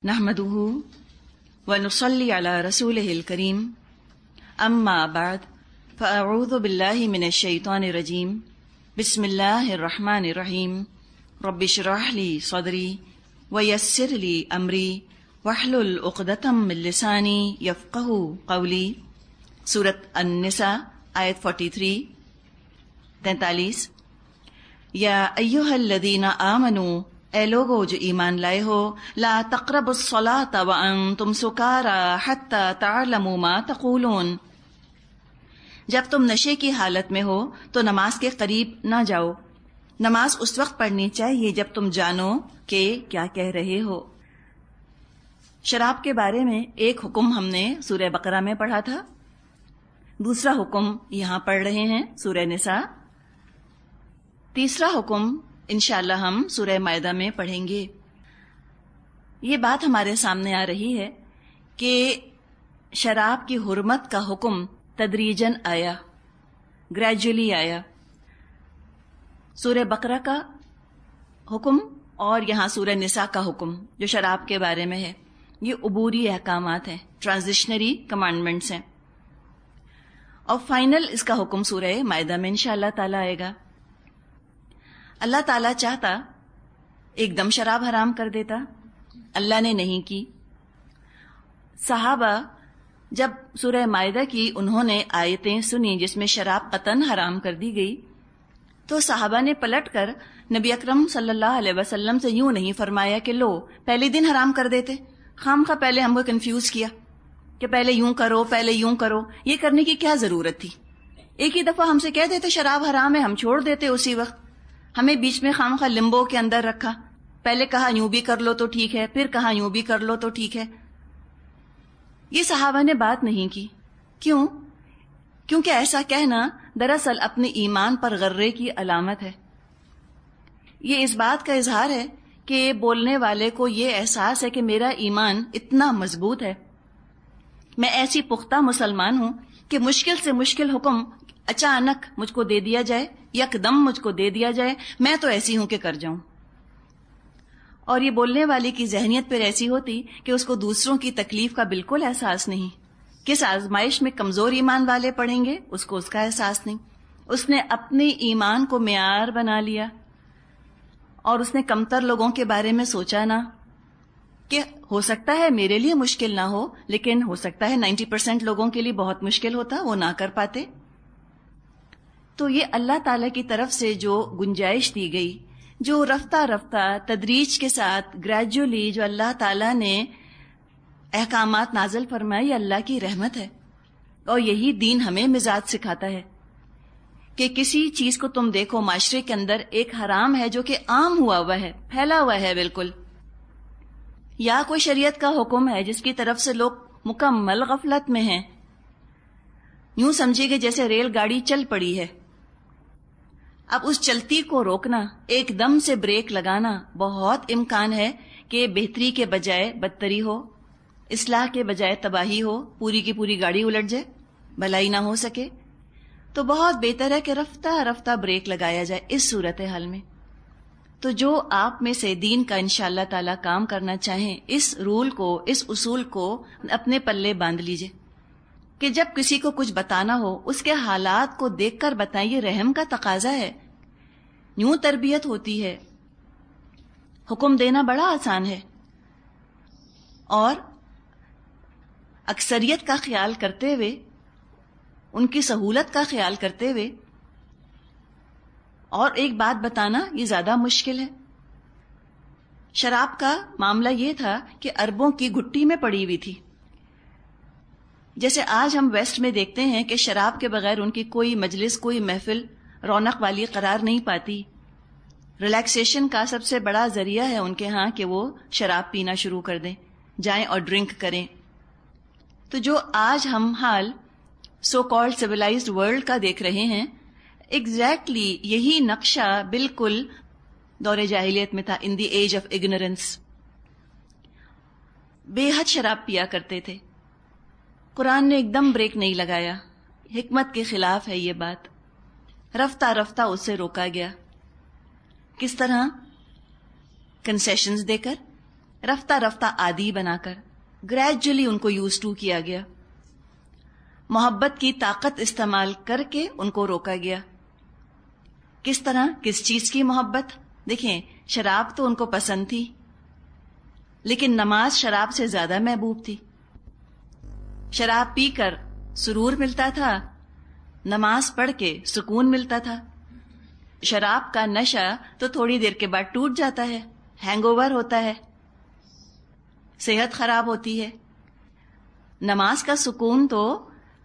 نحمده ونصلي على رسوله الكريم اما بعد فاعوذ بالله من الشيطان الرجيم بسم الله الرحمن الرحيم رب اشرح لي صدري ويسر لي امري واحلل عقدة من لساني يفقهوا قولي سورۃ النساء آیت 43 یا ایھا الذین آمنوا اے لوگو جو ایمان لائے ہو لا تقربوا الصلاة وانتم سکارى حتى تعلموا ما تقولون، جب تم نشے کی حالت میں ہو تو نماز کے قریب نہ جاؤ۔ نماز اس وقت پڑھنی چاہیے جب تم جانو کہ کیا کہہ رہے ہو۔ شراب کے بارے میں ایک حکم ہم نے سورہ بقرہ میں پڑھا تھا، دوسرا حکم یہاں پڑھ رہے ہیں سورہ نساء، تیسرا حکم انشاءاللہ ہم سورہ مائدہ میں پڑھیں گے۔ یہ بات ہمارے سامنے آ رہی ہے کہ شراب کی حرمت کا حکم تدریجاً آیا، گریجولی آیا۔ سورہ بقرہ کا حکم اور یہاں سورہ نساء کا حکم جو شراب کے بارے میں ہے، یہ عبوری احکامات ہیں، ٹرانزیشنری کمانڈمنٹس ہیں، اور فائنل اس کا حکم سورہ مائدہ میں انشاءاللہ تعالی آئے گا۔ اللہ تعالیٰ چاہتا ایک دم شراب حرام کر دیتا، اللہ نے نہیں کی۔ صحابہ جب سورہ مائدہ کی انہوں نے آیتیں سنی جس میں شراب قطعاً حرام کر دی گئی، تو صحابہ نے پلٹ کر نبی اکرم صلی اللہ علیہ وسلم سے یوں نہیں فرمایا کہ لو پہلے دن حرام کر دیتے، خام خواہ پہلے ہم کو کنفیوز کیا کہ پہلے یوں کرو پہلے یوں کرو، یہ کرنے کی کیا ضرورت تھی؟ ایک ہی دفعہ ہم سے کہہ دیتے شراب حرام ہے، ہم چھوڑ دیتے اسی وقت، ہمیں بیچ میں خام خواہ لمبو کے اندر رکھا، پہلے کہا یوں بھی کر لو تو ٹھیک ہے، پھر کہا یوں بھی کر لو تو ٹھیک ہے۔ یہ صحابہ نے بات نہیں کی، کیوں؟ کیونکہ ایسا کہنا دراصل اپنے ایمان پر غرے کی علامت ہے۔ یہ اس بات کا اظہار ہے کہ بولنے والے کو یہ احساس ہے کہ میرا ایمان اتنا مضبوط ہے، میں ایسی پختہ مسلمان ہوں کہ مشکل سے مشکل حکم اچانک مجھ کو دے دیا جائے، یکدم مجھ کو دے دیا جائے، میں تو ایسی ہوں کہ کر جاؤں۔ اور یہ بولنے والے کی ذہنیت پھر ایسی ہوتی کہ اس کو دوسروں کی تکلیف کا بالکل احساس نہیں۔ کس آزمائش میں کمزور ایمان والے پڑیں گے اس کو اس کا احساس نہیں۔ اس نے اپنے ایمان کو معیار بنا لیا اور اس نے کمتر لوگوں کے بارے میں سوچا نہ کہ ہو سکتا ہے میرے لیے مشکل نہ ہو، لیکن ہو سکتا ہے 90% لوگوں کے لیے بہت مشکل ہوتا، وہ نہ کر پاتے۔ تو یہ اللہ تعالیٰ کی طرف سے جو گنجائش دی گئی، جو رفتہ رفتہ تدریج کے ساتھ گریجولی جو اللہ تعالیٰ نے احکامات نازل فرمائے، یہ اللہ کی رحمت ہے، اور یہی دین ہمیں مزاج سکھاتا ہے کہ کسی چیز کو تم دیکھو معاشرے کے اندر ایک حرام ہے جو کہ عام ہوا ہے، پھیلا ہوا ہے بالکل، یا کوئی شریعت کا حکم ہے جس کی طرف سے لوگ مکمل غفلت میں ہیں، یوں سمجھیے کہ جیسے ریل گاڑی چل پڑی ہے، اب اس چلتی کو روکنا، ایک دم سے بریک لگانا، بہت امکان ہے کہ بہتری کے بجائے بدتری ہو، اصلاح کے بجائے تباہی ہو، پوری کی پوری گاڑی الٹ جائے، بھلائی نہ ہو سکے۔ تو بہت بہتر ہے کہ رفتہ رفتہ بریک لگایا جائے اس صورتحال میں۔ تو جو آپ میں سے دین کا انشاءاللہ تعالی کام کرنا چاہیں، اس رول کو، اس اصول کو اپنے پلے باندھ لیجئے کہ جب کسی کو کچھ بتانا ہو اس کے حالات کو دیکھ کر بتائیں، یہ رحم کا تقاضا ہے، یوں تربیت ہوتی ہے۔ حکم دینا بڑا آسان ہے، اور اکثریت کا خیال کرتے ہوئے، ان کی سہولت کا خیال کرتے ہوئے، اور ایک بات بتانا یہ زیادہ مشکل ہے۔ شراب کا معاملہ یہ تھا کہ اربوں کی گھٹی میں پڑی ہوئی تھی۔ جیسے آج ہم ویسٹ میں دیکھتے ہیں کہ شراب کے بغیر ان کی کوئی مجلس، کوئی محفل رونق والی قرار نہیں پاتی۔ ریلیکسیشن کا سب سے بڑا ذریعہ ہے ان کے ہاں کہ وہ شراب پینا شروع کر دیں، جائیں اور ڈرنک کریں۔ تو جو آج ہم حال سو کالڈ سویلائزڈ ورلڈ کا دیکھ رہے ہیں، ایگزیکٹلی یہی نقشہ بالکل دور جاہلیت میں تھا، ان دی ایج آف اگنورینس۔ بے حد شراب پیا کرتے تھے۔ قرآن نے ایک دم بریک نہیں لگایا، حکمت کے خلاف ہے یہ بات، رفتہ رفتہ اس سے روکا گیا۔ کس طرح؟ کنسیشنز دے کر، رفتہ رفتہ عادی بنا کر گریجولی ان کو یوز ٹو کیا گیا. محبت کی طاقت استعمال کر کے ان کو روکا گیا. کس طرح؟ کس چیز کی محبت؟ دیکھیں، شراب تو ان کو پسند تھی، لیکن نماز شراب سے زیادہ محبوب تھی. شراب پی کر سرور ملتا تھا، نماز پڑھ کے سکون ملتا تھا. شراب کا نشہ تو تھوڑی دیر کے بعد ٹوٹ جاتا ہے، ہینگ اوور ہوتا ہے، صحت خراب ہوتی ہے. نماز کا سکون تو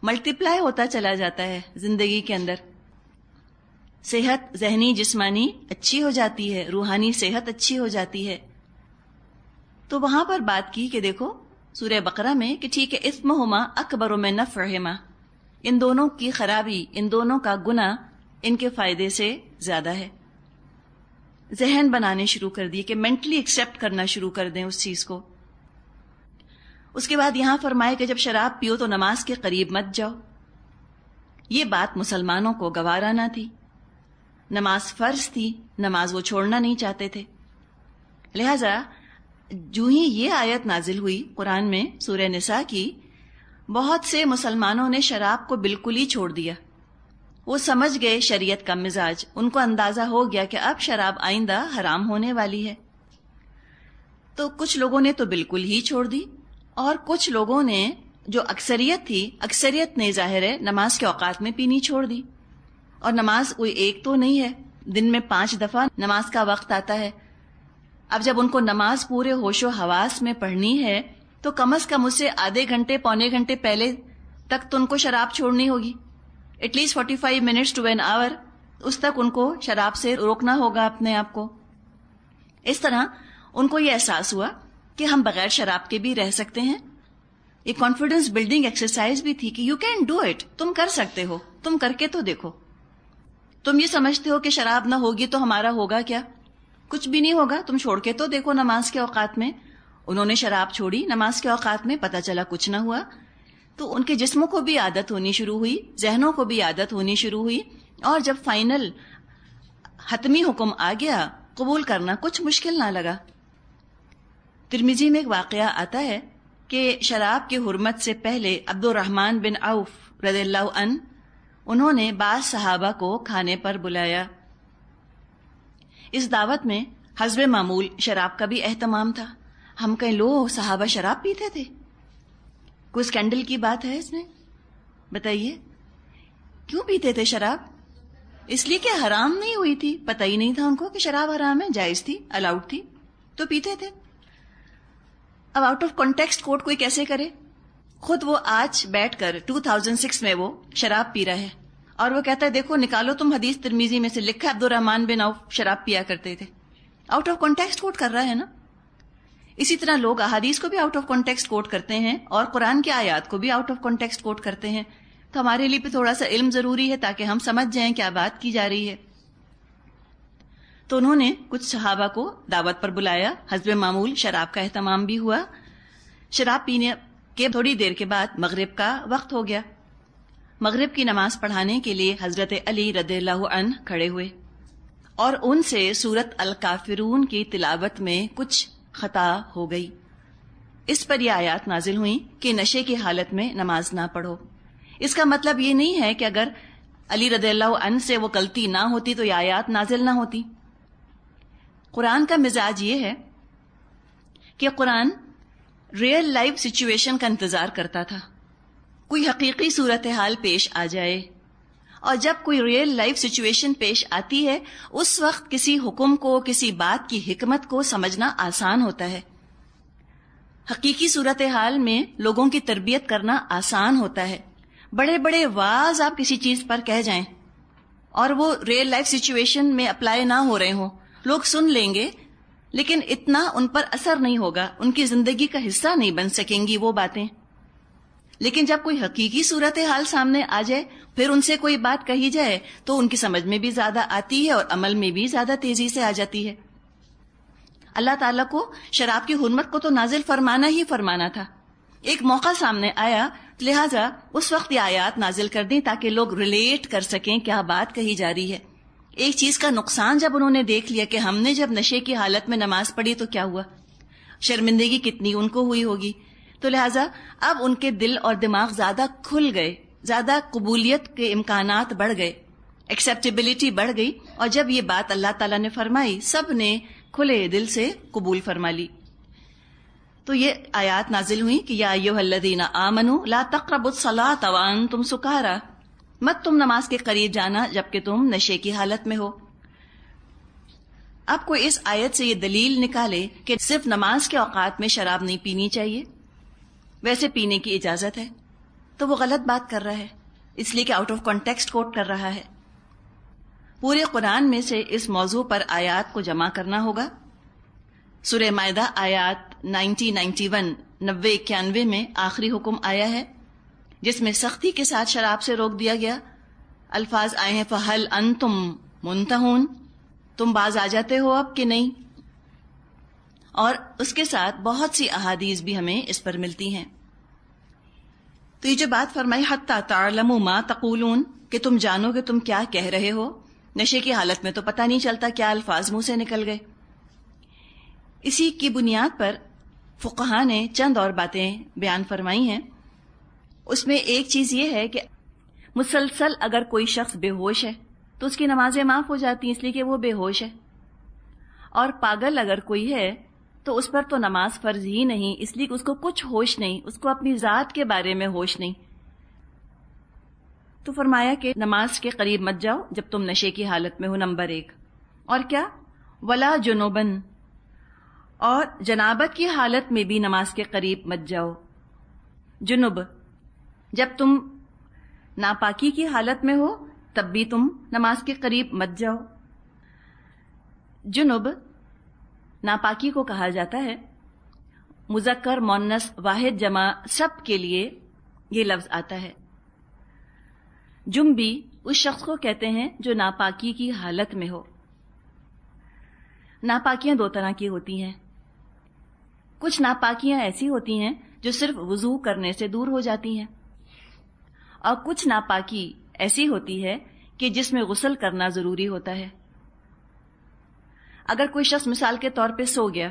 ملٹی پلائی ہوتا چلا جاتا ہے زندگی کے اندر. صحت ذہنی جسمانی اچھی ہو جاتی ہے، روحانی صحت اچھی ہو جاتی ہے. تو وہاں پر بات کی کہ دیکھو سورہ بقرہ میں کہ ٹھیک ہے، اثمہما اکبر من نفعہما، ان دونوں کی خرابی، ان دونوں کا گناہ ان کے فائدے سے زیادہ ہے. ذہن بنانے شروع کر دیے کہ مینٹلی ایکسیپٹ کرنا شروع کر دیں اس چیز کو. اس کے بعد یہاں فرمائے کہ جب شراب پیو تو نماز کے قریب مت جاؤ. یہ بات مسلمانوں کو گوارا نہ تھی. نماز فرض تھی، نماز وہ چھوڑنا نہیں چاہتے تھے. لہذا جو ہی یہ آیت نازل ہوئی قرآن میں سورہ نساء کی، بہت سے مسلمانوں نے شراب کو بالکل ہی چھوڑ دیا. وہ سمجھ گئے شریعت کا مزاج، ان کو اندازہ ہو گیا کہ اب شراب آئندہ حرام ہونے والی ہے. تو کچھ لوگوں نے تو بالکل ہی چھوڑ دی، اور کچھ لوگوں نے، جو اکثریت تھی، اکثریت نے ظاہر ہے نماز کے اوقات میں پینی چھوڑ دی. اور نماز کوئی ایک تو نہیں ہے، دن میں 5 دفعہ نماز کا وقت آتا ہے. اب جب ان کو نماز پورے ہوش و حواس میں پڑھنی ہے تو کم از کم اس سے آدھے گھنٹے پونے گھنٹے پہلے تک تو ان کو شراب چھوڑنی ہوگی. At least 45 minutes to an hour اس تک ان کو شراب سے روکنا ہوگا اپنے آپ کو. اس طرح ان کو یہ احساس ہوا کہ ہم بغیر شراب کے بھی رہ سکتے ہیں. یہ کانفیڈنس بلڈنگ ایکسرسائز بھی تھی کہ یو کین ڈو اٹ، تم کر سکتے ہو، تم کر کے تو دیکھو. تم یہ سمجھتے ہو کہ شراب نہ ہوگی تو ہمارا ہوگا کیا؟ کچھ بھی نہیں ہوگا، تم چھوڑ کے تو دیکھو نماز کے اوقات میں. انہوں نے شراب چھوڑی نماز کے اوقات میں، پتہ چلا کچھ نہ ہوا. تو ان کے جسموں کو بھی عادت ہونی شروع ہوئی، ذہنوں کو بھی عادت ہونی شروع ہوئی، اور جب فائنل حتمی حکم آ گیا قبول کرنا کچھ مشکل نہ لگا. ترمذی میں ایک واقعہ آتا ہے کہ شراب کی حرمت سے پہلے عبد الرحمن بن عوف رضی اللہ عنہ، انہوں نے بعض صحابہ کو کھانے پر بلایا. اس دعوت میں حسب معمول شراب کا بھی اہتمام تھا. ہم کہیں لو صحابہ شراب پیتے تھے؟ کوئی اسکینڈل کی بات ہے اس میں؟ بتائیے کیوں پیتے تھے شراب؟ اس لیے کہ حرام نہیں ہوئی تھی، پتہ ہی نہیں تھا ان کو کہ شراب حرام ہے، جائز تھی، الاؤڈ تھی، تو پیتے تھے. اب آؤٹ آف کانٹیکسٹ کوٹ کوئی کیسے کرے؟ خود وہ آج بیٹھ کر 2006 میں وہ شراب پی رہا ہے اور وہ کہتا ہے دیکھو نکالو تم حدیث ترمذی میں سے لکھا ہے عبد الرحمن بن عوف شراب پیا کرتے تھے. آؤٹ آف کانٹیکسٹ کوٹ کر رہا ہے نا. اسی طرح لوگ احادیث کو بھی آؤٹ آف کانٹیکسٹ کوٹ کرتے ہیں اور قرآن کی آیات کو بھی آؤٹ آف کانٹیکسٹ کوٹ کرتے ہیں. تو ہمارے لیے بھی تھوڑا سا علم ضروری ہے تاکہ ہم سمجھ جائیں کیا بات کی جا رہی ہے. تو انہوں نے کچھ صحابہ کو دعوت پر بلایا، حسب معمول شراب کا اہتمام بھی ہوا. شراب پینے کے تھوڑی دیر کے بعد مغرب کا وقت ہو گیا. مغرب کی نماز پڑھانے کے لیے حضرت علی رضی اللہ عنہ کھڑے ہوئے اور ان سے سورت الکافرون کی تلاوت میں کچھ خطا ہو گئی. اس پر یہ آیات نازل ہوئیں کہ نشے کی حالت میں نماز نہ پڑھو. اس کا مطلب یہ نہیں ہے کہ اگر علی رضی اللہ عنہ سے وہ غلطی نہ ہوتی تو یہ آیات نازل نہ ہوتی. قرآن کا مزاج یہ ہے کہ قرآن ریئل لائف سچویشن کا انتظار کرتا تھا. کوئی حقیقی صورتحال پیش آ جائے، اور جب کوئی ریئل لائف سچویشن پیش آتی ہے اس وقت کسی حکم کو، کسی بات کی حکمت کو سمجھنا آسان ہوتا ہے. حقیقی صورتحال میں لوگوں کی تربیت کرنا آسان ہوتا ہے. بڑے بڑے واعظ آپ کسی چیز پر کہہ جائیں اور وہ ریئل لائف سچویشن میں اپلائی نہ ہو رہے ہوں، لوگ سن لیں گے لیکن اتنا ان پر اثر نہیں ہوگا، ان کی زندگی کا حصہ نہیں بن سکیں گی وہ باتیں. لیکن جب کوئی حقیقی صورتحال سامنے آ جائے، پھر ان سے کوئی بات کہی جائے تو ان کی سمجھ میں بھی زیادہ آتی ہے اور عمل میں بھی زیادہ تیزی سے آ جاتی ہے. اللہ تعالیٰ کو شراب کی حرمت کو تو نازل فرمانا ہی فرمانا تھا. ایک موقع سامنے آیا لہٰذا اس وقت یہ آیات نازل کر دیں تاکہ لوگ ریلیٹ کر سکیں کیا بات کہی جا رہی ہے. ایک چیز کا نقصان جب انہوں نے دیکھ لیا کہ ہم نے جب نشے کی حالت میں نماز پڑھی تو کیا ہوا، شرمندگی کتنی ان کو ہوئی ہوگی. تو لہٰذا اب ان کے دل اور دماغ زیادہ کھل گئے، زیادہ قبولیت کے امکانات بڑھ گئے، ایکسیپٹیبلٹی بڑھ گئی، اور جب یہ بات اللہ تعالیٰ نے فرمائی سب نے کھلے دل سے قبول فرما لی. تو یہ آیات نازل ہوئی کہ یا ایھا الذین آمنوا لا تقربوا الصلاۃ وانتم سکارا، مت تم نماز کے قریب جانا جبکہ تم نشے کی حالت میں ہو. اب کوئی اس آیت سے یہ دلیل نکالے کہ صرف نماز کے اوقات میں شراب نہیں پینی چاہیے، ویسے پینے کی اجازت ہے، تو وہ غلط بات کر رہا ہے، اس لیے کہ آؤٹ آف کانٹیکسٹ کوٹ کر رہا ہے. پورے قرآن میں سے اس موضوع پر آیات کو جمع کرنا ہوگا. سورہ مائدہ آیات 90-91 میں آخری حکم آیا ہے جس میں سختی کے ساتھ شراب سے روک دیا گیا. الفاظ آئے ہیں فَهَلْ أَنْتُمْ مُنْتَهُونَ، تم باز آ جاتے ہو اب کہ نہیں. اور اس کے ساتھ بہت سی احادیث بھی ہمیں اس پر ملتی ہیں. تو یہ جو بات فرمائی حَتَّى تَعْلَمُوا مَا تَقُولُونَ کہ تم جانو کہ تم کیا کہہ رہے ہو. نشے کی حالت میں تو پتہ نہیں چلتا کیا الفاظ منہ سے نکل گئے. اسی کی بنیاد پر فقہاء نے چند اور باتیں بیان فرمائی ہیں. اس میں ایک چیز یہ ہے کہ مسلسل اگر کوئی شخص بے ہوش ہے تو اس کی نمازیں معاف ہو جاتی ہیں اس لیے کہ وہ بے ہوش ہے، اور پاگل اگر کوئی ہے تو اس پر تو نماز فرض ہی نہیں اس لیے کہ اس کو کچھ ہوش نہیں، اس کو اپنی ذات کے بارے میں ہوش نہیں. تو فرمایا کہ نماز کے قریب مت جاؤ جب تم نشے کی حالت میں ہو، نمبر 1. اور کیا؟ ولا جنوبن، اور جنابت کی حالت میں بھی نماز کے قریب مت جاؤ. جنوب، جب تم ناپاکی کی حالت میں ہو تب بھی تم نماز کے قریب مت جاؤ. جنوب ناپاکی کو کہا جاتا ہے، مذکر مؤنث واحد جمع سب کے لیے یہ لفظ آتا ہے. جنبی اس شخص کو کہتے ہیں جو ناپاکی کی حالت میں ہو. ناپاکیاں 2 طرح کی ہوتی ہیں. کچھ ناپاکیاں ایسی ہوتی ہیں جو صرف وضو کرنے سے دور ہو جاتی ہیں، اور کچھ ناپاکی ایسی ہوتی ہے کہ جس میں غسل کرنا ضروری ہوتا ہے. اگر کوئی شخص مثال کے طور پہ سو گیا،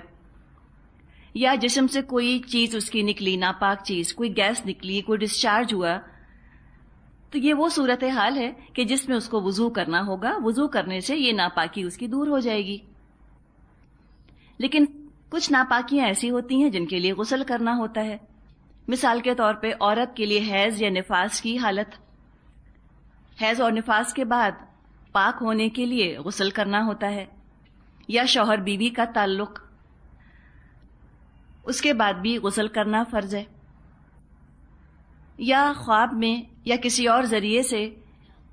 یا جسم سے کوئی چیز اس کی نکلی، ناپاک چیز، کوئی گیس نکلی، کوئی ڈسچارج ہوا، تو یہ وہ صورتحال ہے کہ جس میں اس کو وضو کرنا ہوگا. وضو کرنے سے یہ ناپاکی اس کی دور ہو جائے گی. لیکن کچھ ناپاکیاں ایسی ہوتی ہیں جن کے لیے غسل کرنا ہوتا ہے. مثال کے طور پہ عورت کے لیے حیض یا نفاس کی حالت، حیض اور نفاس کے بعد پاک ہونے کے لیے غسل کرنا ہوتا ہے. یا شوہر بیوی کا تعلق، اس کے بعد بھی غسل کرنا فرض ہے. یا خواب میں یا کسی اور ذریعے سے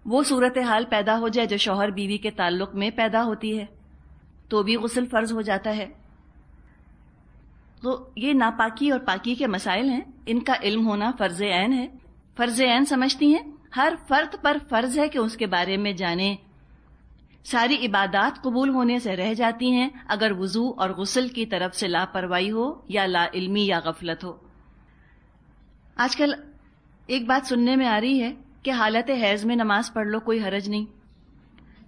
وہ صورتحال پیدا ہو جائے جو شوہر بیوی کے تعلق میں پیدا ہوتی ہے تو بھی غسل فرض ہو جاتا ہے. تو یہ ناپاکی اور پاکی کے مسائل ہیں، ان کا علم ہونا فرض عین ہے. فرض عین سمجھتی ہیں ہر فرد پر فرض ہے کہ اس کے بارے میں جانیں. ساری عبادات قبول ہونے سے رہ جاتی ہیں اگر وضو اور غسل کی طرف سے لاپرواہی ہو یا لا علمی یا غفلت ہو. آج کل ایک بات سننے میں آ رہی ہے کہ حالت حیض میں نماز پڑھ لو، کوئی حرج نہیں.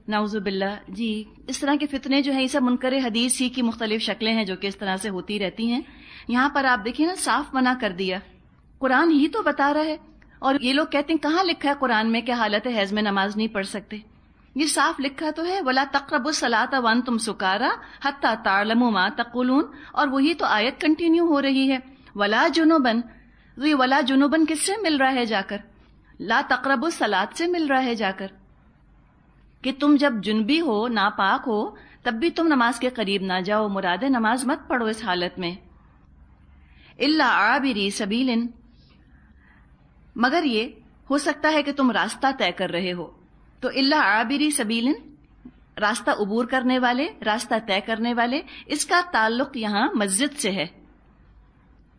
نعوذ باللہ. جی، اس طرح کے فتنے جو ہیں یہ سب منکر حدیث ہی کی مختلف شکلیں ہیں جو کہ اس طرح سے ہوتی رہتی ہیں. یہاں پر آپ دیکھیں نا، صاف منع کر دیا، قرآن ہی تو بتا رہا ہے. اور یہ لوگ کہتے ہیں کہاں لکھا ہے قرآن میں کہ حالت حیض میں نماز نہیں پڑھ سکتے؟ یہ صاف لکھا تو ہے وَلَا تَقْرَبُوا الصَّلَاةَ وَأَنْتُمْ سُكَارَىٰ حَتَّىٰ تَعْلَمُوا مَا تَقُولُونَ. اور وہی تو آیت کنٹینیو ہو رہی ہے، وَلَا جُنُبًا. تو یہ وَلَا جُنُبًا کس سے مل رہا ہے جا کر؟ لا تقربوا الصلاۃ سے مل رہا ہے جا کر، کہ تم جب جنبی ہو، ناپاک ہو، تب بھی تم نماز کے قریب نہ جاؤ. مراد نماز مت پڑھو اس حالت میں. الا عابری سبیل، مگر یہ ہو سکتا ہے کہ تم راستہ طے کر رہے ہو. تو الا عابری سبیل، راستہ عبور کرنے والے، راستہ طے کرنے والے، اس کا تعلق یہاں مسجد سے ہے.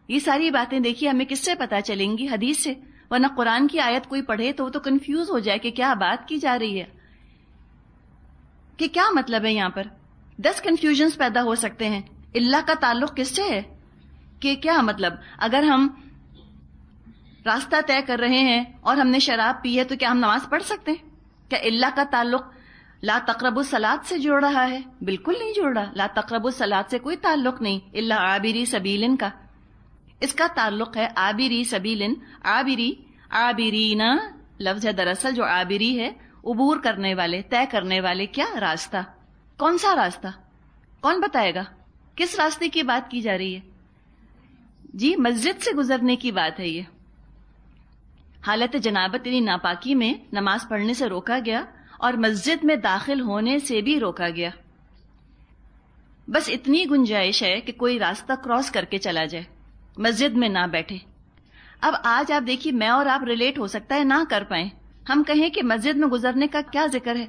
یہ ساری باتیں دیکھیے ہمیں کس سے پتہ چلیں گی؟ حدیث سے. ورنہ قرآن کی آیت کوئی پڑھے تو وہ تو کنفیوز ہو جائے کہ کیا بات کی جا رہی ہے، کہ کیا مطلب ہے. یہاں پر 10 کنفیوژنز پیدا ہو سکتے ہیں. اللہ کا تعلق کس سے ہے؟ کہ کیا مطلب؟ اگر ہم راستہ طے کر رہے ہیں اور ہم نے شراب پی ہے تو کیا ہم نماز پڑھ سکتے ہیں؟ کیا اللہ کا تعلق لا تقربوا الصلاۃ سے جڑ رہا ہے؟ بالکل نہیں جڑ رہا. لا تقربوا الصلاۃ سے کوئی تعلق نہیں. الا عابری سبیل کا اس کا تعلق ہے عابری سبیل. عابرین لفظ ہے دراصل جو عابری ہے عبور کرنے والے، طے کرنے والے. کیا راستہ؟ کون سا راستہ؟ کون بتائے گا؟ کس راستے کی بات کی جا رہی ہے؟ جی مسجد سے گزرنے کی بات ہے. یہ حالت جنابت یعنی ناپاکی میں نماز پڑھنے سے روکا گیا اور مسجد میں داخل ہونے سے بھی روکا گیا. بس اتنی گنجائش ہے کہ کوئی راستہ کراس کر کے چلا جائے، مسجد میں نہ بیٹھے. اب آج آپ دیکھیے میں اور آپ ریلیٹ ہو سکتا ہے نہ کر پائیں. ہم کہیں کہ مسجد میں گزرنے کا کیا ذکر ہے؟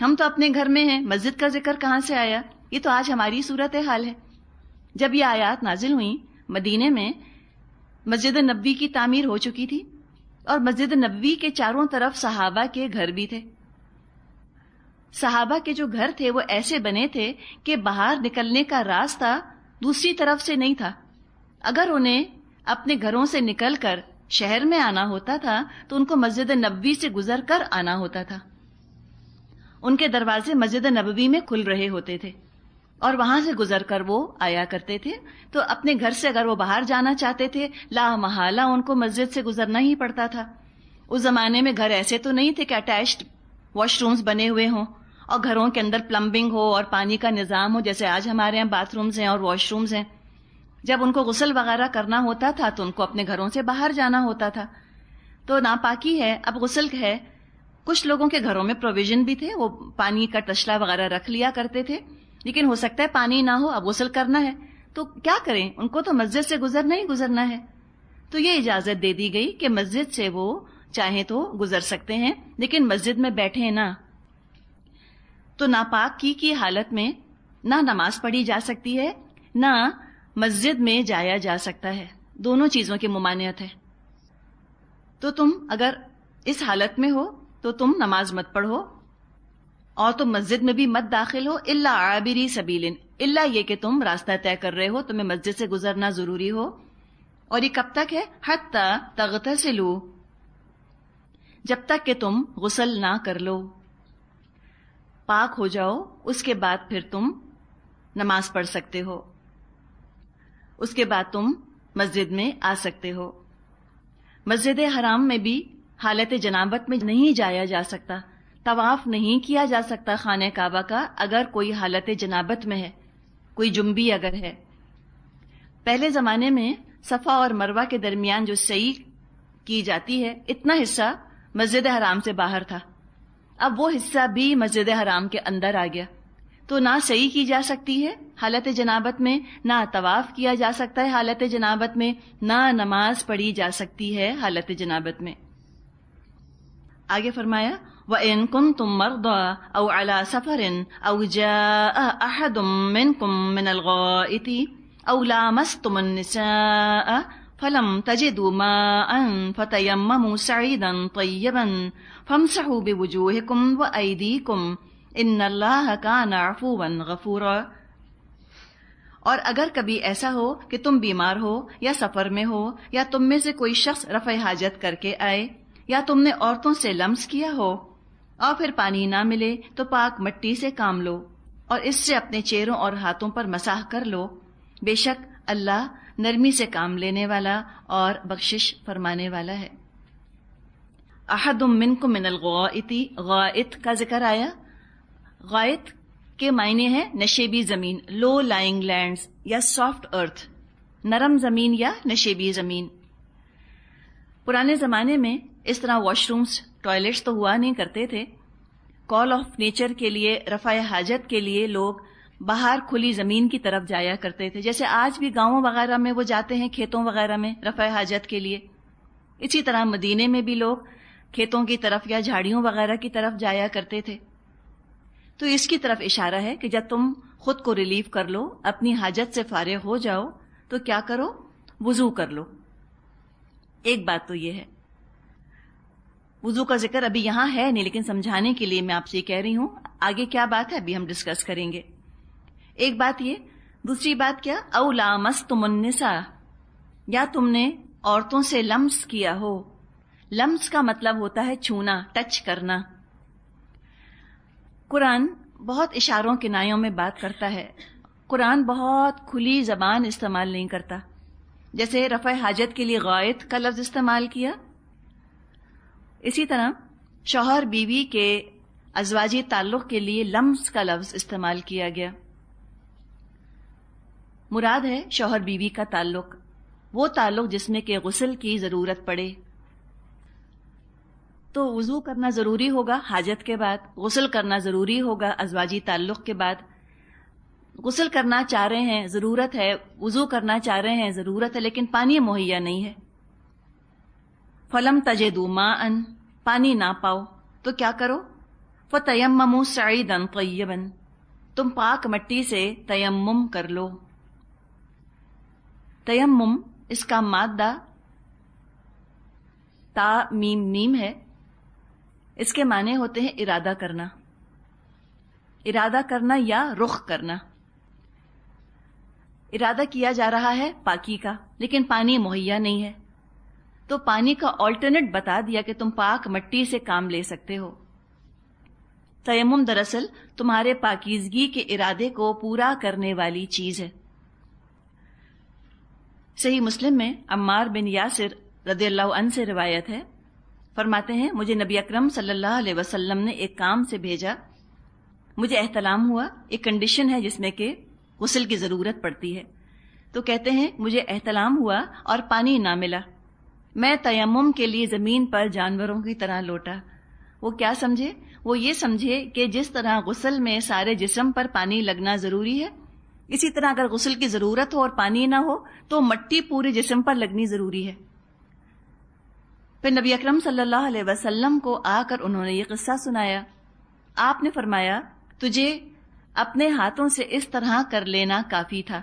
ہم تو اپنے گھر میں ہیں، مسجد کا ذکر کہاں سے آیا؟ یہ تو آج ہماری صورت حال ہے. جب یہ آیات نازل ہوئیں مدینے میں مسجد نبوی کی تعمیر ہو چکی تھی اور مسجد نبوی کے چاروں طرف صحابہ کے گھر بھی تھے. صحابہ کے جو گھر تھے وہ ایسے بنے تھے کہ باہر نکلنے کا راستہ دوسری طرف سے نہیں تھا. اگر انہیں اپنے گھروں سے نکل کر شہر میں آنا ہوتا تھا تو ان کو مسجد نبوی سے گزر کر آنا ہوتا تھا. ان کے دروازے مسجد نبوی میں کھل رہے ہوتے تھے اور وہاں سے گزر کر وہ آیا کرتے تھے. تو اپنے گھر سے اگر وہ باہر جانا چاہتے تھے لا محالہ ان کو مسجد سے گزرنا ہی پڑتا تھا. اس زمانے میں گھر ایسے تو نہیں تھے کہ اٹیچڈ واش رومز بنے ہوئے ہوں اور گھروں کے اندر پلمبنگ ہو اور پانی کا نظام ہو جیسے آج ہمارے یہاں باتھ رومز ہیں اور واش رومز ہیں. جب ان کو غسل وغیرہ کرنا ہوتا تھا تو ان کو اپنے گھروں سے باہر جانا ہوتا تھا. تو ناپاکی ہے، اب غسل ہے. کچھ لوگوں کے گھروں میں پروویژن بھی تھے، وہ پانی کا تشلا وغیرہ رکھ لیا کرتے تھے، لیکن ہو سکتا ہے پانی نہ ہو، اب غسل کرنا ہے تو کیا کریں؟ ان کو تو مسجد سے گزرنا ہی گزرنا ہے. تو یہ اجازت دے دی گئی کہ مسجد سے وہ چاہیں تو گزر سکتے ہیں لیکن مسجد میں بیٹھے نہ. تو ناپاک کی حالت میں نہ نماز پڑھی جا سکتی ہے نہ مسجد میں جایا جا سکتا ہے. دونوں چیزوں کی ممانعت ہے. تو تم اگر اس حالت میں ہو تو تم نماز مت پڑھو اور تم مسجد میں بھی مت داخل ہو. الا عابری سبیل، الا یہ کہ تم راستہ طے کر رہے ہو، تمہیں مسجد سے گزرنا ضروری ہو. اور یہ کب تک ہے؟ حتی تغتسلوا، جب تک کہ تم غسل نہ کر لو، پاک ہو جاؤ، اس کے بعد پھر تم نماز پڑھ سکتے ہو، اس کے بعد تم مسجد میں آ سکتے ہو. مسجد حرام میں بھی حالت جنابت میں نہیں جایا جا سکتا، طواف نہیں کیا جا سکتا خانہ کعبہ کا اگر کوئی حالت جنابت میں ہے، کوئی جنبی اگر ہے. پہلے زمانے میں صفا اور مروہ کے درمیان جو سعی کی جاتی ہے اتنا حصہ مسجد حرام سے باہر تھا. اب وہ حصہ بھی مسجد حرام کے اندر آ گیا. تو نہ سعی کی جا سکتی ہے حالت جنابت میں، نہ طواف کیا جا سکتا ہے حالت جنابت میں، نہ نماز پڑھی جا سکتی ہے حالت جنابت میں. آگے فرمایا وَإِن كُنتُم مَّرْضَىٰ أَوْ عَلَىٰ سَفَرٍ أَوْ جَاءَ أَحَدٌ مِّنكُم مِّنَ الْغَائِطِ أَوْ لَامَسْتُمُ النِّسَاءَ فَلَمْ تَجِدُوا مَاءً فَتَيَمَّمُوا سَعِيدًا طَيِّبًا فَامْسَحُوا بِوُجُوهِكُمْ وَأَيْدِيكُمْ إِنَّ اللَّهَ كَانَ عَفُوًّا غَفُورًا. اور اگر کبھی ایسا ہو کہ تم بیمار ہو یا سفر میں ہو یا تم میں سے کوئی شخص رفع حاجت کر کے آئے یا تم نے عورتوں سے لمس کیا ہو اور پھر پانی نہ ملے تو پاک مٹی سے کام لو اور اس سے اپنے چہروں اور ہاتھوں پر مسح کر لو. بے شک اللہ نرمی سے کام لینے والا اور بخشش فرمانے والا ہے. احد منکم من الغائط، غائط کا ذکر آیا. غائط کے معنی ہے نشیبی زمین، لو لائنگ لینڈز یا سافٹ ارتھ، نرم زمین یا نشیبی زمین. پرانے زمانے میں اس طرح واش رومز، ٹوائلٹس تو ہوا نہیں کرتے تھے. کال آف نیچر کے لیے، رفع حاجت کے لیے لوگ باہر کھلی زمین کی طرف جایا کرتے تھے، جیسے آج بھی گاؤں وغیرہ میں وہ جاتے ہیں کھیتوں وغیرہ میں رفع حاجت کے لیے. اسی طرح مدینے میں بھی لوگ کھیتوں کی طرف یا جھاڑیوں وغیرہ کی طرف جایا کرتے تھے. تو اس کی طرف اشارہ ہے کہ جب تم خود کو ریلیف کر لو، اپنی حاجت سے فارغ ہو جاؤ تو کیا کرو؟ وضو کر لو. ایک بات تو یہ ہے، وضو کا ذکر ابھی یہاں ہے نہیں لیکن سمجھانے کے لیے میں آپ سے کہہ رہی ہوں. آگے کیا بات ہے ابھی ہم ڈسکس کریں گے. ایک بات یہ، دوسری بات کیا؟ او لامستم النساء، یا تم نے عورتوں سے لمس کیا ہو. لمس کا مطلب ہوتا ہے چھونا، ٹچ کرنا. قرآن بہت اشاروں کنایوں میں بات کرتا ہے. قرآن بہت کھلی زبان استعمال نہیں کرتا. جیسے رفع حاجت کے لیے غائط کا لفظ استعمال کیا، اسی طرح شوہر بیوی کے ازواجی تعلق کے لیے لمس کا لفظ استعمال کیا گیا. مراد ہے شوہر بیوی کا تعلق، وہ تعلق جس میں کہ غسل کی ضرورت پڑے. تو وضو کرنا ضروری ہوگا حاجت کے بعد، غسل کرنا ضروری ہوگا ازواجی تعلق کے بعد. غسل کرنا چاہ رہے ہیں، ضرورت ہے، وضو کرنا چاہ رہے ہیں، ضرورت ہے، لیکن پانی مہیا نہیں ہے. فلم تجدوا ماء، پانی نہ پاؤ تو کیا کرو؟ فتیمموا صعیدا طیبا، تم پاک مٹی سے تیمم کر لو. تیمم اس کا مادہ تا میم میم ہے. اس کے معنی ہوتے ہیں ارادہ کرنا، ارادہ کرنا یا رخ کرنا. ارادہ کیا جا رہا ہے پاکی کا، لیکن پانی مہیا نہیں ہے، تو پانی کا آلٹرنیٹ بتا دیا کہ تم پاک مٹی سے کام لے سکتے ہو. تیمم دراصل تمہارے پاکیزگی کے ارادے کو پورا کرنے والی چیز ہے. صحیح مسلم میں عمار بن یاسر رضی اللہ عنہ سے روایت ہے، فرماتے ہیں مجھے نبی اکرم صلی اللہ علیہ وسلم نے ایک کام سے بھیجا، مجھے احتلام ہوا. ایک کنڈیشن ہے جس میں کہ غسل کی ضرورت پڑتی ہے. تو کہتے ہیں مجھے احتلام ہوا اور پانی نہ ملا. میں تیمم کے لیے زمین پر جانوروں کی طرح لوٹا. وہ کیا سمجھے؟ وہ یہ سمجھے کہ جس طرح غسل میں سارے جسم پر پانی لگنا ضروری ہے، اسی طرح اگر غسل کی ضرورت ہو اور پانی نہ ہو تو مٹی پورے جسم پر لگنی ضروری ہے. پھر نبی اکرم صلی اللہ علیہ وسلم کو آ کر انہوں نے یہ قصہ سنایا. آپ نے فرمایا تجھے اپنے ہاتھوں سے اس طرح کر لینا کافی تھا.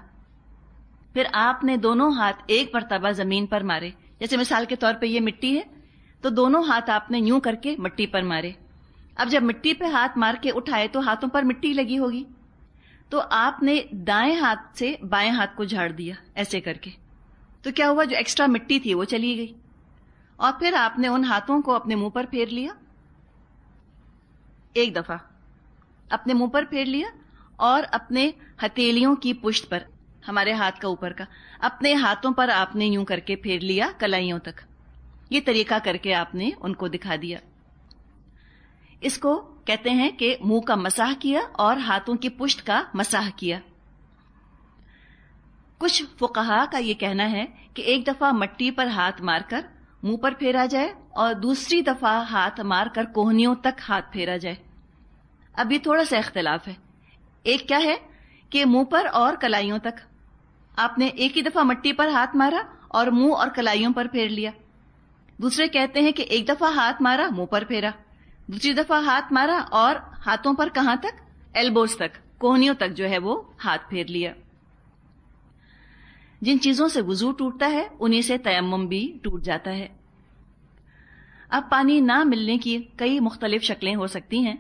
پھر آپ نے دونوں ہاتھ ایک مرتبہ زمین پر مارے. جیسے مثال کے طور پہ یہ مٹی ہے تو دونوں ہاتھ آپ نے یوں کر کے مٹی پر مارے. اب جب مٹی پہ ہاتھ مار کے اٹھائے تو ہاتھوں پر مٹی لگی ہوگی، تو آپ نے دائیں ہاتھ سے بائیں ہاتھ کو جھاڑ دیا ایسے کر کے. تو کیا ہوا؟ جو ایکسٹرا مٹی تھی وہ چلی گئی. اور پھر آپ نے ان ہاتھوں کو اپنے منہ پر پھیر لیا، ایک دفعہ اپنے منہ پر پھیر لیا، اور اپنے ہتھیلیوں کی پشت پر، ہمارے ہاتھ کا اوپر کا، اپنے ہاتھوں پر آپ نے یوں کر کے پھیر لیا کلائیوں تک. یہ طریقہ کر کے آپ نے ان کو دکھا دیا. اس کو کہتے ہیں کہ منہ کا مسح کیا اور ہاتھوں کی پشت کا مسح کیا. کچھ فقہا کا یہ کہنا ہے کہ ایک دفعہ مٹی پر ہاتھ مار کر منہ پر پھیرا جائے اور دوسری دفعہ ہاتھ مار کر کوہنیوں تک ہاتھ پھیرا جائے. اب یہ تھوڑا سا اختلاف ہے. ایک کیا ہے کہ منہ پر اور کلائیوں تک آپ نے ایک ہی دفعہ مٹی پر ہاتھ مارا اور منہ اور کلائیوں پر پھیر لیا. دوسرے کہتے ہیں کہ ایک دفعہ ہاتھ مارا منہ پر پھیرا، دوسری دفعہ ہاتھ مارا اور ہاتھوں پر کہاں تک؟ ایلبوز تک، کوہنیوں تک جو ہے وہ ہاتھ پھیر لیا. جن چیزوں سے وضو ٹوٹتا ہے انہی سے تیمم بھی ٹوٹ جاتا ہے. اب پانی نہ ملنے کی کئی مختلف شکلیں ہو سکتی ہیں.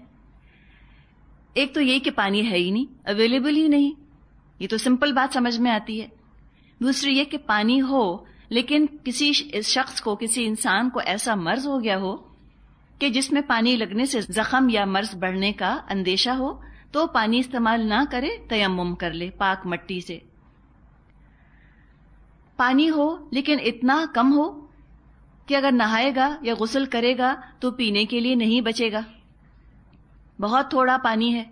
ایک تو یہ کہ پانی ہے ہی نہیں، اویلیبل ہی نہیں، یہ تو سمپل بات سمجھ میں آتی ہے. دوسری یہ کہ پانی ہو لیکن کسی شخص کو، کسی انسان کو ایسا مرض ہو گیا ہو کہ جس میں پانی لگنے سے زخم یا مرض بڑھنے کا اندیشہ ہو، تو پانی استعمال نہ کرے، تیمم کر لے پاک مٹی سے. پانی ہو لیکن اتنا کم ہو کہ اگر نہائے گا یا غسل کرے گا تو پینے کے لیے نہیں بچے گا. بہت تھوڑا پانی ہے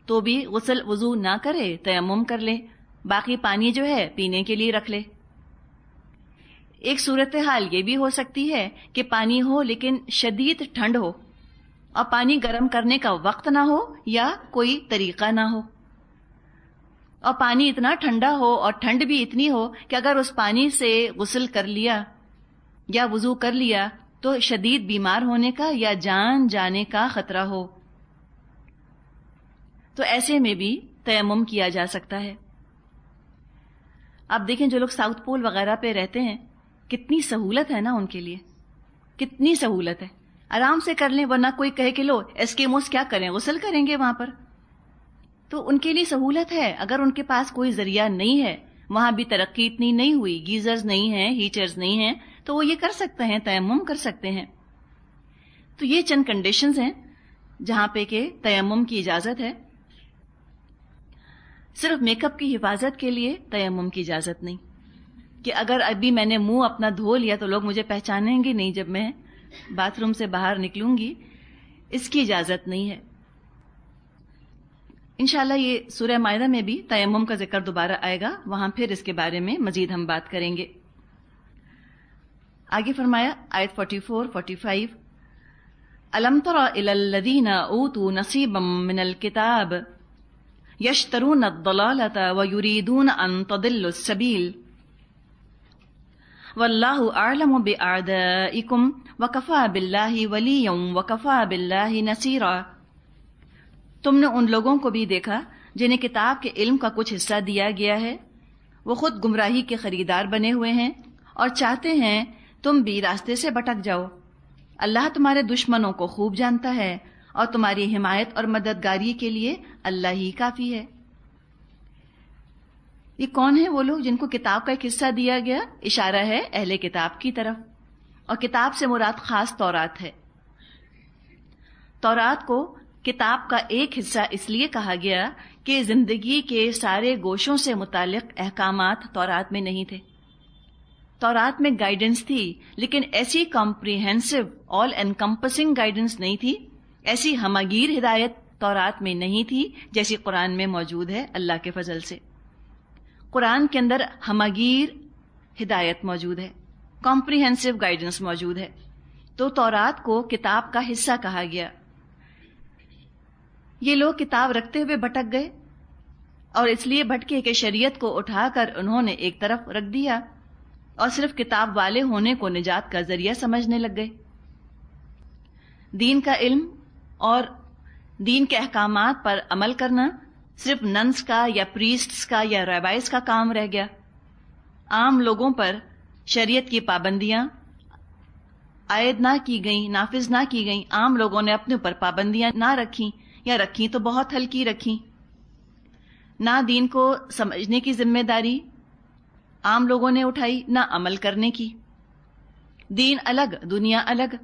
تو بھی غسل وضو نہ کرے، تیمم کر لے، باقی پانی جو ہے پینے کے لیے رکھ لے. ایک صورتحال یہ بھی ہو سکتی ہے کہ پانی ہو لیکن شدید ٹھنڈ ہو اور پانی گرم کرنے کا وقت نہ ہو یا کوئی طریقہ نہ ہو، اور پانی اتنا ٹھنڈا ہو اور ٹھنڈ بھی اتنی ہو کہ اگر اس پانی سے غسل کر لیا یا وضو کر لیا تو شدید بیمار ہونے کا یا جان جانے کا خطرہ ہو. تو ایسے میں بھی تیمم کیا جا سکتا ہے. آپ دیکھیں جو لوگ ساؤتھ پول وغیرہ پہ رہتے ہیں کتنی سہولت ہے نا ان کے لیے، کتنی سہولت ہے، آرام سے کر لیں. ورنہ کوئی کہے کہ لو ایسکیموس کیا کریں، غسل کریں گے وہاں پر. تو ان کے لیے سہولت ہے. اگر ان کے پاس کوئی ذریعہ نہیں ہے، وہاں بھی ترقی اتنی نہیں ہوئی، گیزرز نہیں ہیں، ہیٹرز نہیں ہیں، تو وہ یہ کر سکتے ہیں، تیمم کر سکتے ہیں. تو یہ چند کنڈیشنز ہیں جہاں پہ کہ تیمم کی اجازت ہے. صرف میک اپ کی حفاظت کے لیے تیمم کی اجازت نہیں، کہ اگر ابھی میں نے منہ اپنا دھو لیا تو لوگ مجھے پہچانیں گے نہیں جب میں باتھ روم سے باہر نکلوں گی، اس کی اجازت نہیں ہے. انشاءاللہ یہ سورہ مائدہ میں بھی تیمم کا ذکر دوبارہ آئے گا، وہاں پھر اس کے بارے میں مزید ہم بات کریں گے. آگے فرمایا آیت 44-45 الم تر الی الذین اوتوا نصیبا من الکتاب یشترون الضلالۃ ویریدون ان تضلوا السبیل واللہ اعلم باعدائکم وکفی باللہ ولیا وکفی باللہ نصیرا. تم نے ان لوگوں کو بھی دیکھا جنہیں کتاب کے علم کا کچھ حصہ دیا گیا ہے، وہ خود گمراہی کے خریدار بنے ہوئے ہیں اور چاہتے ہیں تم بھی راستے سے بھٹک جاؤ. اللہ تمہارے دشمنوں کو خوب جانتا ہے اور تمہاری حمایت اور مددگاری کے لیے اللہ ہی کافی ہے. یہ کون ہیں وہ لوگ جن کو کتاب کا ایک حصہ دیا گیا؟ اشارہ ہے اہل کتاب کی طرف، اور کتاب سے مراد خاص تورات ہے. تورات کو کتاب کا ایک حصہ اس لیے کہا گیا کہ زندگی کے سارے گوشوں سے متعلق احکامات تورات میں نہیں تھے. تورات میں گائیڈنس تھی، لیکن ایسی کمپریہنسو آل انکمپسنگ گائیڈنس نہیں تھی، ایسی ہمگیر ہدایت تورات میں نہیں تھی جیسی قرآن میں موجود ہے. اللہ کے فضل سے قرآن کے اندر ہمگیر ہدایت موجود ہے، کمپریہنسو گائیڈنس موجود ہے. تو تورات کو کتاب کا حصہ کہا گیا. یہ لوگ کتاب رکھتے ہوئے بھٹک گئے، اور اس لیے بھٹکے کہ شریعت کو اٹھا کر انہوں نے ایک طرف رکھ دیا اور صرف کتاب والے ہونے کو نجات کا ذریعہ سمجھنے لگ گئے. دین کا علم اور دین کے احکامات پر عمل کرنا صرف ننس کا یا پریسٹس کا یا ریبائز کا کام رہ گیا. عام لوگوں پر شریعت کی پابندیاں عائد نہ کی گئیں، نافذ نہ کی گئیں. عام لوگوں نے اپنے اوپر پابندیاں نہ رکھیں، یا رکھیں تو بہت ہلکی رکھیں. نہ دین کو سمجھنے کی ذمہ داری عام لوگوں نے اٹھائی، نہ عمل کرنے کی. دین الگ، دنیا الگ.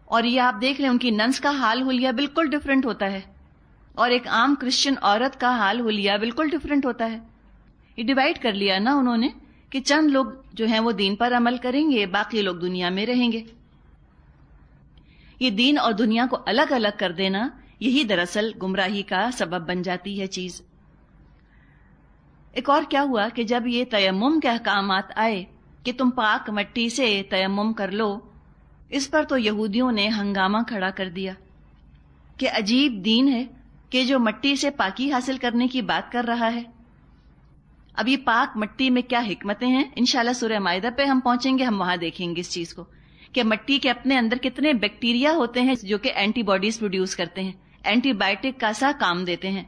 اور یہ آپ دیکھ لیں ان کی ننس کا حال حلیہ بالکل ڈفرینٹ ہوتا ہے، اور ایک عام کرسچن عورت کا حال حلیہ بالکل ڈفرینٹ ہوتا ہے. یہ ڈیوائڈ کر لیا نا انہوں نے کہ چند لوگ جو ہیں وہ دین پر عمل کریں گے، باقی لوگ دنیا میں رہیں گے. یہ دین اور دنیا کو الگ الگ کر دینا، یہی دراصل گمراہی کا سبب بن جاتی ہے چیز. ایک اور کیا ہوا کہ جب یہ تیمم کے احکامات آئے کہ تم پاک مٹی سے تیمم کر لو، اس پر تو یہودیوں نے ہنگامہ کھڑا کر دیا کہ عجیب دین ہے کہ جو مٹی سے پاکی حاصل کرنے کی بات کر رہا ہے. اب یہ پاک مٹی میں کیا حکمتیں ہیں، انشاءاللہ سورہ مائدہ پہ ہم پہنچیں گے، ہم وہاں دیکھیں گے اس چیز کو کہ مٹی کے اپنے اندر کتنے بیکٹیریا ہوتے ہیں جو کہ اینٹی باڈیز پروڈیوس کرتے ہیں، اینٹی بائیوٹک کا سا کام دیتے ہیں.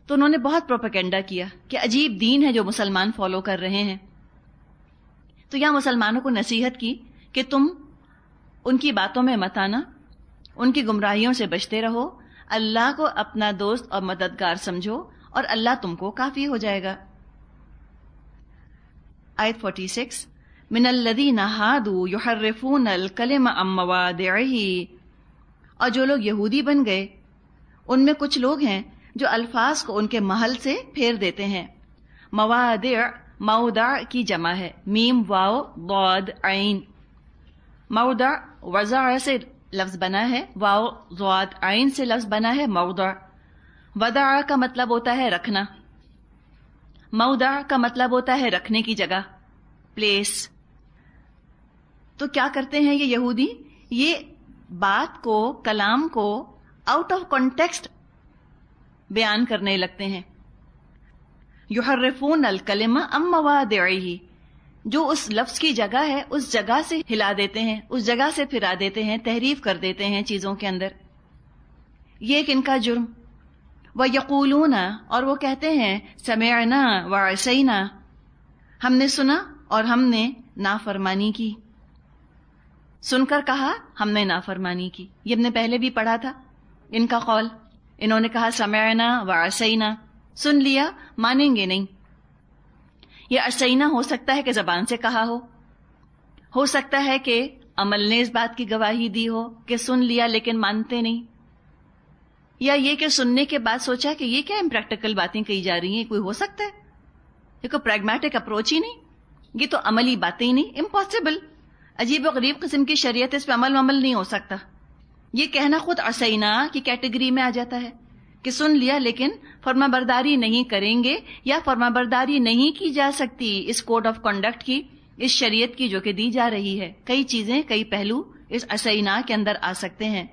تو انہوں نے بہت پروپیگنڈا کیا کہ عجیب دین ہے جو مسلمان فالو کر رہے ہیں. تو یہاں مسلمانوں کو نصیحت کی کہ تم ان کی باتوں میں مت آنا، ان کی گمراہیوں سے بچتے رہو، اللہ کو اپنا دوست اور مددگار سمجھو اور اللہ تم کو کافی ہو جائے گا. آیت 46 من الذین ہادوا یحرفون الکلم عن مواضعہ. اور جو لوگ یہودی بن گئے ان میں کچھ لوگ ہیں جو الفاظ کو ان کے محل سے پھیر دیتے ہیں. مواضع موضع کی جمع ہے، میم واو ضاد عین. موضع وضع سے لفظ بنا ہے، واو ضاد عین سے لفظ بنا ہے موضع. وضع کا مطلب ہوتا ہے رکھنا، موضع کا مطلب ہوتا ہے رکھنے کی جگہ، پلیس. تو کیا کرتے ہیں یہ یہودی؟ یہ بات کو، کلام کو آؤٹ آف کانٹیکسٹ بیان کرنے لگتے ہیں. یحرفون الکلم عن مواضعہ، جو اس لفظ کی جگہ ہے اس جگہ سے ہلا دیتے ہیں، اس جگہ سے پھرا دیتے ہیں، تحریف کر دیتے ہیں چیزوں کے اندر. یہ ایک ان کا جرم. وَيَقُولُونَ، اور وہ کہتے ہیں سمعنا وعصینا، ہم نے سنا اور ہم نے نافرمانی کی. سن کر کہا ہم نے نافرمانی کی. یہ ہم نے پہلے بھی پڑھا تھا ان کا قول. انہوں نے کہا سمعنا وعصینا، سن لیا مانیں گے نہیں. یہ عصینا ہو سکتا ہے کہ زبان سے کہا ہو سکتا ہے کہ عمل نے اس بات کی گواہی دی ہو کہ سن لیا لیکن مانتے نہیں، یا یہ کہ سننے کے بعد سوچا کہ یہ کیا امپریکٹیکل باتیں کہی جا رہی ہیں، کوئی ہو سکتا ہے، یہ کوئی پریگمیٹک اپروچ ہی نہیں، یہ تو عملی باتیں ہی نہیں، امپاسبل، عجیب و غریب قسم کی شریعت، اس پہ عمل نہیں ہو سکتا۔ یہ کہنا خود عصینا کی کیٹیگری میں آ جاتا ہے کہ سن لیا لیکن فرما برداری نہیں کریں گے، یا فرما برداری نہیں کی جا سکتی اس کوڈ آف کنڈکٹ کی، اس شریعت کی جو کہ دی جا رہی ہے۔ کئی چیزیں، کئی پہلو اس عصینا کے اندر آ سکتے ہیں۔